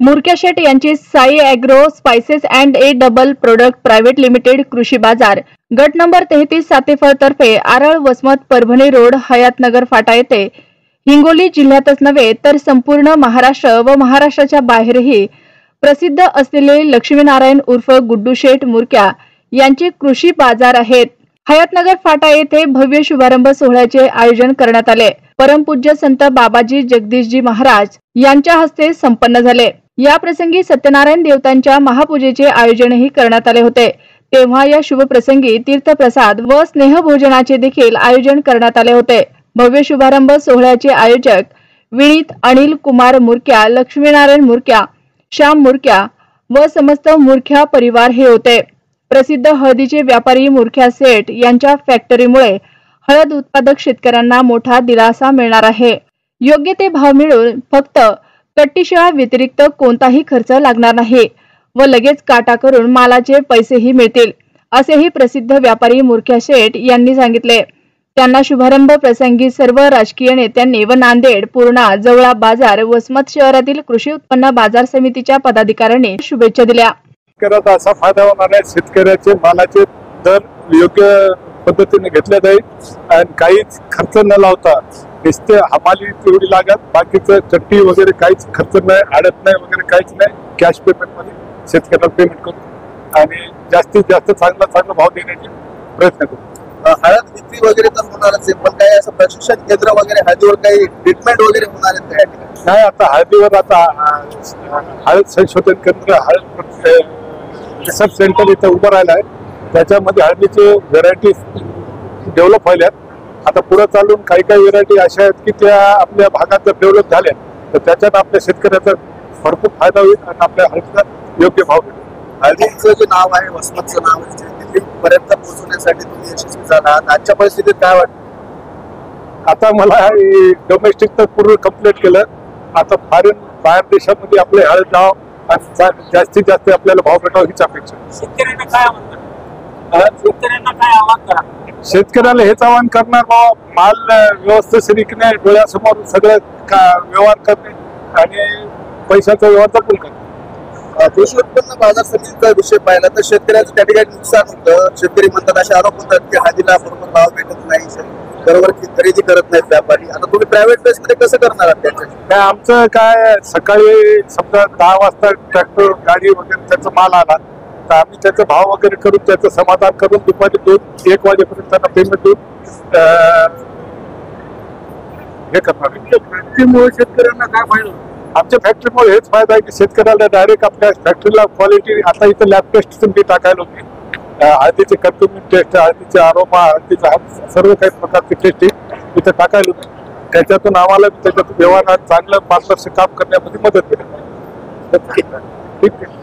मुरक्या शेट यांची Sai agro spices and A double product private limited कृषी बाजार गट नंबर 33 सातेफळ तर्फे आरळ वसमत परभणी रोड हयातनगर फाटा येथे हिंगोली जिल्ह्यातच नव्हे तर संपूर्ण महाराष्ट्र व महाराष्ट्राच्या बाहेरही प्रसिद्ध असलेले लक्ष्मीनारायण उर्फ गुड्डू शेठ मुरक्या यांचे कृषी बाजार आहेत। हयातनगर फाटा येथे भव्य शुभारंभ सोहळ्याचे आयोजन करण्यात आले। परमपूज्य संत बाबाजी जगदीशजी महाराज यांच्या हस्ते संपन्न झाले। या प्रसंगी सत्यनारायण देवतांच्या महापूजेचे आयोजनही करण्यात आले होते। तेव्हा या शुभ प्रसंगी तीर्थप्रसाद व स्नेहभोजनाचे देखील आयोजन करण्यात आले होते। भव्य शुभारंभ सोहळ्याचे आयोजक विनीत अनिल कुमार मुरक्या, लक्ष्मीनारायण मुरक्या, श्याम मुरक्या व समस्त मुरक्या परिवार हे होते। प्रसिद्ध हळदीचे व्यापारी मुरक्या सेठ यांच्या फॅक्टरीमुळे हळद उत्पादक शेतकऱ्यांना मोठा दिलासा मिळणार आहे। योग्य ते भाव मिळून फक्त कट्टीशिवाय व्यतिरिक्त कोणताही खर्च लागणार नाही व लगेच काटा करून मालाचे पैसेही मिळतील, असेही प्रसिद्ध व्यापारी मुरक्या शेठ यांनी सांगितले। त्यांना शुभारंभ प्रसंगी सर्व राजकीय नेत्यांनी व नांदेड, पूर्णा, जवळा बाजार, वसमत शहरातील कृषी उत्पन्न बाजार समितीच्या पदाधिकाऱ्यांनी शुभेच्छा दिल्या। शेतकऱ्याचा असा फायदा होणार आहे, शेतकऱ्याचे मालाचे दर योग्य पद्धतीने घेतले जाईल आणि काहीच खर्च न लावता नुसते हमाली तेवढी लागत, बाकीचं चट्टी वगैरे काहीच खर्च नाही, आडत नाही वगैरे काहीच नाही। कॅश पेमेंट मध्ये शेतकऱ्याला पेमेंट करू आणि जास्तीत जास्त चांगला भाव देण्याचे प्रयत्न करू। हळद विक्री वगैरे तर होणारच आहे, पण काही असं प्रशिक्षण केंद्र वगैरे हळदीवर काही ट्रीटमेंट वगैरे होणार आहेत नाही? आता हळदीवर आता हळद संशोधन केंद्र, हळद रिसर्च सेंटर इथं उभं राहिलं आहे। त्याच्यामध्ये हळदीचे व्हेरायटी डेव्हलप व्हायल्यात। आता पुढे चालून काही व्हेरायटी अशा आहेत की त्या आपल्या भागात जर डेव्हलप झाल्या तर त्याच्यात आपल्या शेतकऱ्याचा भरपूर फायदा होईल आणि आपल्या हळदीचा योग्य भाव भेटेल। हळदीचं जे नाव आहे, वसमतचं नाव आहे, दिल्लीपर्यंत पोहोचवण्यासाठी तुम्ही यशस्वी झालात। आजच्या परिस्थितीत काय वाटतं? आता मला डोमेस्टिक तर पूर्ण कम्प्लीट केलं, आता बाहेर देशामध्ये आपले हळद नाव आणि जास्तीत जास्त आपल्याला भाव भेटावा हीच अपेक्षा। शेतकऱ्यांना काय आवाहन करा? शेतकऱ्याला हेच आवाहन करणार, माल व्यवस्थित विकणे, डोळ्यासमोर सगळं व्यवहार करणे आणि पैशाचा व्यवहार जपून करणे। कृषी उत्पन्न बाजार समितीचा विषय पाहिला तर शेतकऱ्याचं त्या ठिकाणी नुकसान होतं। शेतकरी म्हणतात, असे आरोप होतात की हळदीला बरोबर भाव भेटत नाही, बरोबर खरेदी करत नाहीत व्यापारी। आता तुम्ही प्रायव्हेट बेस मध्ये कसं करणार आहात त्याच्यात? आमचं काय, सकाळी समजा 10 वाजता ट्रॅक्टर गाडी वगैरे त्याचा माल आला तर आम्ही त्याचा भाव वगैरे करून त्याचं समाधान करून दुपारी 2-1 वाजेपर्यंत त्यांना पेमेंट देऊन हे करणार। फॅक्टरीमुळे शेतकऱ्यांना काय फायदा? आमच्या फॅक्टरीमुळे हेच फायदा आहे की शेतकऱ्याला डायरेक्ट आपल्या फॅक्टरीला क्वालिटी, आता इथं लॅब टेस्ट तुम्ही टाकायला होती, हळदीचे कर्तुमिन टेस्ट, हळदीचे आरोमा, हळदीचा सर्व काही प्रकारची टेस्टिंग इथं टाकायला होती। त्याच्यातून आम्हाला त्याच्यातून व्यवहारात चांगलं पारदर्शक काम करण्यामध्ये मदत मिळेल। ठीक आहे।